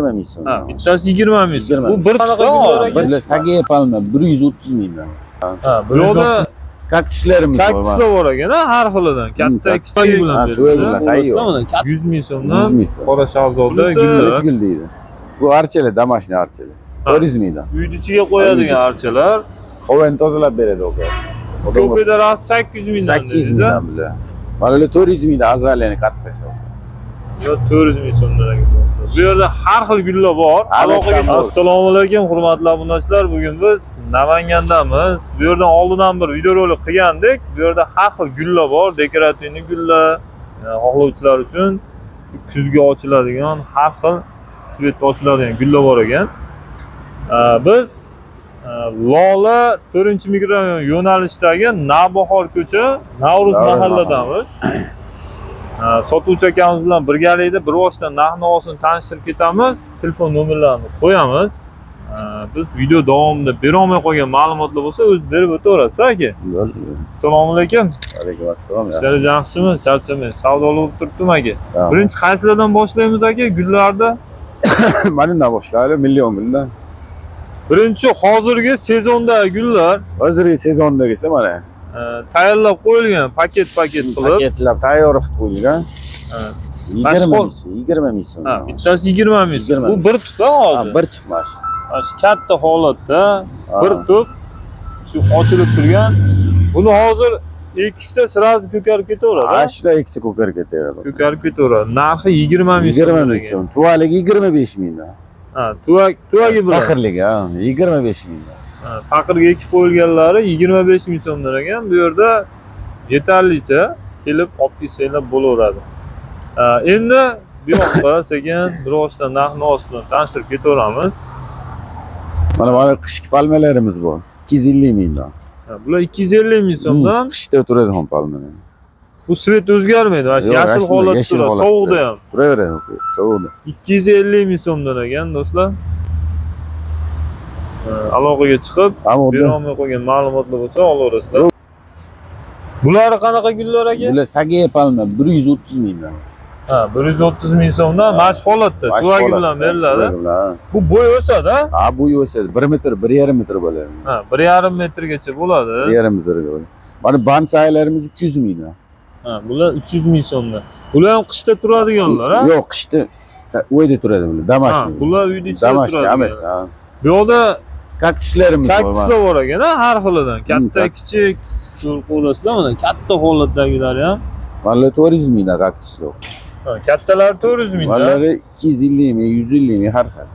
20 ming so'm. Ha, bittasi 20 ming so'm. Bu bir qanaqa gullar ekan? Bir sagiye palma 130 mingdan. Ha, bu yo'lda kaktuslarimiz bor. kaktuslar bor ekan, har xilidan. Katta, kichik bilan Ha, to'y bilan tayyor. 100 ming so'mdan 100 ming so'm. qora shahzoda gullar. Qilish gul deydi. Bu archalar, damashni archalar. 400 mingdan. Uyni ichiga qo'yadigan archalar. Havoni tozalab beradi o'qa. Ko'feda rahat 800 mingdan. 800 mingdan bular. Mana ular 400 mingdan azaliyani kattasi. Yo 400 ming so'mdan ekan do'stlar. Bu yerda har xil gullar bor. Assalomu alaykum hurmatli obunachilar. Bugun biz Namangandamiz. Bu yerdan oldin ham bir video rolik qilgandik. Bu yerda har xil gullar bor, dekorativni gullar, xohlovchilar uchun shu kuzga ochiladigan har xil svetda ochiladigan gullar bor ekan. Biz Lola 4-mikrorayon yo'nalishdagi Navbahor ko'cha, Navruz mahalladamiz. Sotuvchi akamiz bilan birgalikda bir vositadan narx-navosini tanishtirib ketamiz, telefon nomerlarini qo'yamiz. Biz video davomida bera olmay qolgan ma'lumotlar bo'lsa, o'zi berib o'taverasiz aka. Assalomu alaykum. Alaykum assalom. Sizlar yaxshimi? Charchamang. Savdolar bo'lib turibdim aka. Birinchi qaysilardan boshlaymiz aka? Gullarda? Mana bundan boshlaylik, million guldan. Birinchi hozirgi sezonda gullar. Hozirgi sezonda kelsa mana tayyorlab qo'yilgan paket qilib. Paketlab tayyor qilib qo'yilgan. 20 ming so'm. Ha, bittasi 20 ming so'm. Bu bir tup hozir. Ha, bir tup mana shu. Shu katta holatda bir tup shu ochilib turgan. Buni hozir ekishsa sразу ko'karib ketaveradi. Ha, shunday eksa ko'karib ketaveradi. Ko'karib ketaveradi. Narxi 20 ming so'm. 20 ming so'm. Tuvaliga 25 mingdan. Ha, tuvagi bilan. Faqirligi, ha, 25 mingdan. Faqirga ekib qo'yilganlari 25 ming so'mdan ekan. Bu yerda yetarlicha kelib olib kelsanglar bo'laveradi. Endi bu yoqqa sekin bir vositadan narx-navos bilan tanishtirib ketaveramiz. Mana qishki palmalarimiz bor. 250 mingdan. Bular 250 ming so'mdan. Qishda turadigan palmalar. Bu svet o'zgarmaydi. Mana yashil holatda turadi, sovuqda ham. Turaveradi, sovuqda. 250 ming so'mdan ekan do'stlar. Aloqaga chiqib, bera olmay qolgan ma'lumotlar bo'lsa olaverasizlar. Bular qanaqa gullar aka? Bular sagiye palma 130 mingdan. Ha, 130 ming so'mdan mashq holatda, tuvagi bilan beriladi. Bu bo'y o'sadi, ha? Ha, bo'y o'sadi. 1 metr, 1,5 metr bo'ladi. Ha, 1,5 metrgacha bo'ladi. 1,5 metrga bo'ladi. Mana bonsaylarimiz 300 mingdan. Ha, bular 300 ming so'mdan. Bular ham qishda turadiganlar, ha? Yo'q, qishda uyda turadi bular, damashni. Bular uyda ichida turadi. Damashni emas, ha. Bu yoqda kaktuslarimiz bor. Kaktuslar bor ekan, har xilidan. Katta, kichik, ko'rasizlar mana katta holatdagilar ham. Mana 400 mingdan kaktuslar. Ha, kattalar 400 mingdan. Mana 250 ming, 150 ming har xil.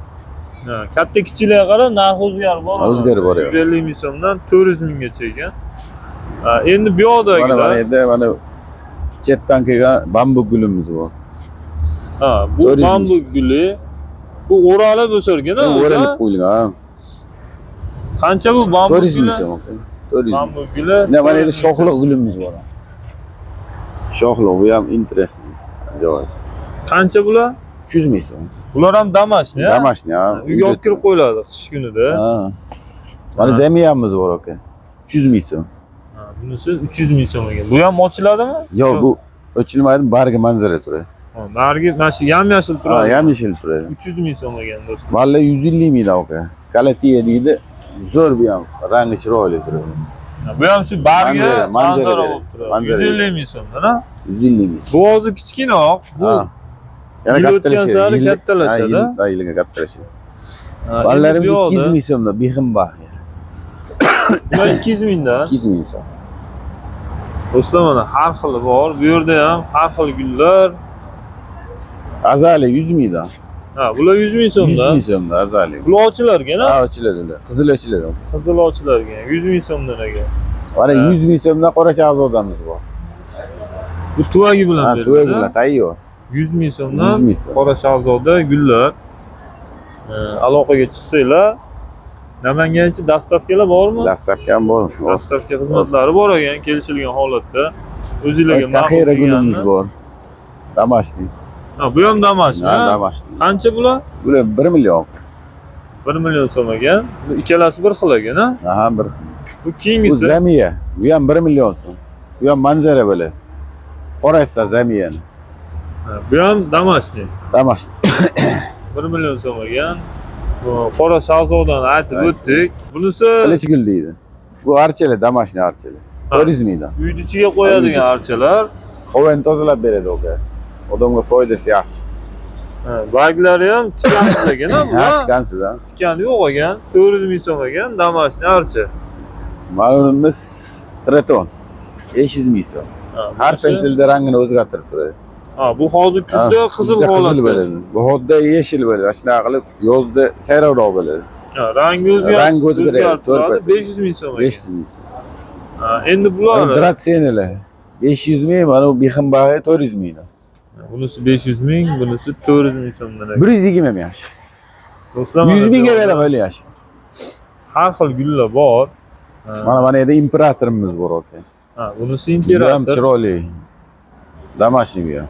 Ha, katta kichiklarga qarab narx o'zgarib boradi. O'zgarib boradi. 150 ming so'mdan 400 minggacha ekan. Ha, endi bu yoqdagilar mana endi mana chetdan kelgan bambuk gulimiz bor. Ha, bu bambuk guli. Bu o'ralib o'sargan, ha? O'ralib qo'yilgan. Qancha bu bambuk guli? 400 ming so'm. 400 ming. Bambuk guli. Mana endi shoxliq gulimiz bor. Shoxliq, bu ham interesting. Joy. Qancha bular? 300 ming so'm. Bular ham damashni, ha? Damashni, ha. Uyga olib kirib qo'yiladi qish kunida. Ha. Mana zamiyamiz bor aka. 300 ming so'm. Ha, bunisi 300 ming so'm ekan. Bu ham ochiladimi? Yo'q, bu ochilmaydi, bargi manzara turadi. Ha, narigi mana shu yam-yashil turadi. Ha, yam-yashil turadi. 300 ming so'm ekan do'stlar. Valla 150 mingdan aka. Kalatiya deydi. Zo'r bu ham, rangi chiroyli turadi. Bu ham shu bargi manzara bo'lib turadi. 150 ming so'mdan, ha? 150 ming. Bu hozir kichkinoq. Bu yana kattalashadi. Kattalashadi. Ha, yiliga kattalashadi. Ballarimiz 200 ming so'mdan, bexim bor. Bular 200 mingdan. 200 ming so'm. Do'stlar mana har xili bor. Bu yerda ham har xil gullar. Azali 100 mingdan. Ha, bular 100 ming so'mdan. 100 ming so'mdan azali. Bular ochilargan, ha? Ha, ochiladi ular. Qizil ochiladi. Qizil ochilargan. 100 ming so'mdan ekan. Mana 100 ming so'mdan qora shahzodamiz bor. Bu tuvagi bilan beriladi. Ha, tuvagi bilan tayyor. 100 ming so'mdan qora shahzoda gullar. Aloqaga chiqsanglar, Namangancha dastavkalar bormi? Dastavka ham bor. Dastavka xizmatlari bor ekan, kelishilgan holatda. O'zingizlarga ma'qul taxira gulimiz bor. Damashni. Ha, bu ham damashni. Ha, damashni. Qancha bular? Bular 1 million. 1 million so'm ekan. Bu ikkalasi bir xil ekan, ha? Ha, bir. Bu keyingisi. Bu zamiya. Bu ham 1 million so'm. Bu ham manzara bo'ladi. Qorasizlar zamiyani. Ha, bu ham damashni. Damashni. 1 million so'm ekan. Bu qora shahzodani aytib o'tdik. Bunisi Qilichgul deydi. Bu archalar, домашний archalar. 400 mingdan. uyni ichiga qo'yadigan archalar. Havoni tozalab beradi aka. Odamga foydasi yaxshi. Barglari ham tikansiz ekan, Ha, bular. chiqansiz ha. Tikani yo'q ekan, 400 ming so'm ekan, домашний archa. Ma'lumimiz Triton. 500 ming so'm. Har pensilda rangini o'zgartirib turadi. Ha, bu hozir kuzda qizil Kuzda holatda. qizil bo'ladi. Bahorda yeshil bo'ladi. Shunaqa qilib yozda sayrovroq bo'ladi. Ha, rangi o'zgaradi. Rangi o'zgaradi, turadi, 4%. 500 ming so'm ekan. 500 ming so'm. Ha, endi bular Dratsenalar 500 ming, mana bu Bixenbag'i 400 ming. bunisi 500 ming, bunisi 400 ming so'mdan ekan. 120 ming yaxshi. Do'stlar, 100 mingga beraman o'li yaxshi. har xil gullar bor. Mana yerda imperatorimiz bor aka. Ha, bunisi Bu ham imperator. chiroyli. Домашний bu ham.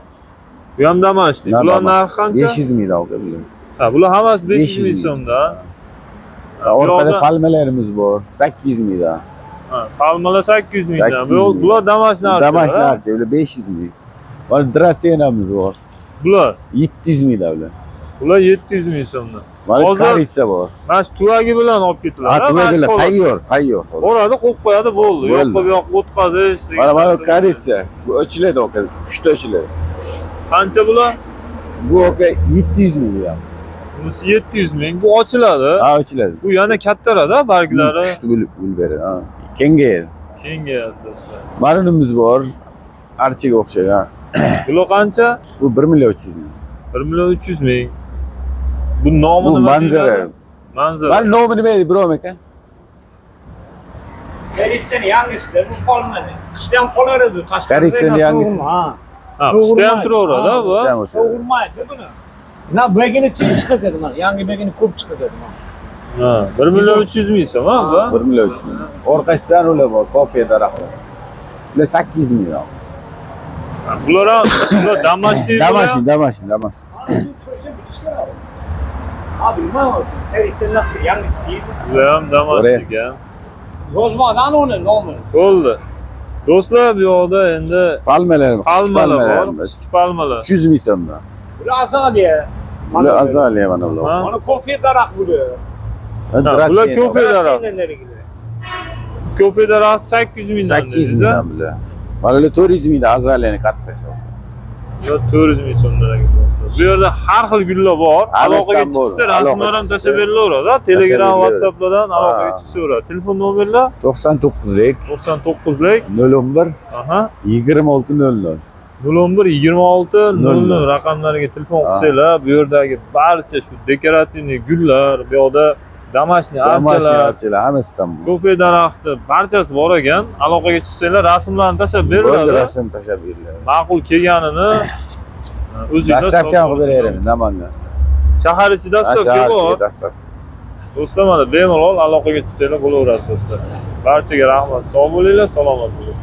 Bu ham домашний. Bular narxi qancha? 500 mingdan aka bular. Ha, bular hammasi 500 ming 500 so'mdan. Orqada palmalarimiz bor 800 mingdan. Ha, palmalar 800 mingdan. 800 ming. Bular домашний archa. Домашний archa bular 500 ming. Mana Drasenamiz bor. Bular 700 mingdan bular. Bular 700 ming so'mdan. Mana Hozir- karitsa bor. Mana shu tuvagi bilan olib ketiladi. Ha, tuvadilar, tayyor. Boradi, qo'yib qo'yadi, bo'ldi. Bo'ldi. Yoqqa bu yoqqa o'tqazish degan. Mana narsa karitsa. Bu ochiladi aka. 3ta ochiladi. Qancha bular? Bu aka 700 ming bu ham. Bunisi 700 ming. Bu ochiladi. Ha, ochiladi. Bu yana kattarada barglari. Kuchli gul beradi. Ha. Kengayadi. Kengayadi do'stlar. Marunimiz bor. Archaga o'xshagan. Bular qancha? Bu 1 million 300 ming. 1 million 300 ming. Bu nomi Bu nima? manzara. deyiladi? Manzara. Mana nomi nima edi, birovim aka? Karitsani yangisi bu qolmadi. Qishda ham qolar edi, tashqarida. Karitsani yangisi. Ha. Ha, qishda ham turaveradi bu. Ishdan o'sadi. So'g'urmaydi buni. Na begini tez chiqazadi mana. Yangi begini ko'p chiqazadi mana. Ha, 1 million 300 ming so'm ha bu. 1 million 300 ming. Orqasidan ular bor, kofe daraxtlar. Ular 800 ming. Ha, bular ham bular домашний. Домашний. Ana bu ko'rsa bilishlar. Abi nima olsun? Serisi nasıl yangisi deydi. Bular ham домашний ekan. Yozmadan onu nomini. Bo'ldi. Do'stlar, bu yoqda endi Palmalar, palmalar bor. palmalarimiz. Kichik palmalar. 300 ming so'mdan. Bu azaliya. Bular azaliya mana bular. Ha? Mana kofe daraxt bular. bular kofe daraxt. Senelerigilar. Kofe daraxt 800 mingdan. 800 mingdan bular. Mana ular 400 mingdan azaliyani kattasi. Yo, 400 ming so'mdan ekan do'stlar. Bu yerda har xil gullar bor. Aloqaga Hammasidan bor. chiqsa, Aloqa rasmlar ham chiqsa. tashlab berilaveradi. Telegram, Tashlab WhatsApplardan aloqaga Ha. chiqaveradi. Telefon nomerlar 99lik 99lik 01 aha 2600. 01 26 00 00 raqamlariga telefon qilsanglar, bu yerdagi barcha shu dekorativniy gullar, bu yoqda домашний Домашний archalar, archalar hammasidan bor. kofe daraxti barchasi bor ekan. Aloqaga chiqsanglar, rasmlarni tashlab Bo'ldi, beriladi. rasm tashlab beriladi. Ma'qul kelganini o'zingizlar Dastlabki ham qilib beramiz Namangan. Shahar ichi dastlabki bor. dastlab. Do'stlar, mana bemalol aloqaga chiqsanglar bo'laveradi do'stlar. Barchaga rahmat. Sog' bo'linglar, salomat bo'ling.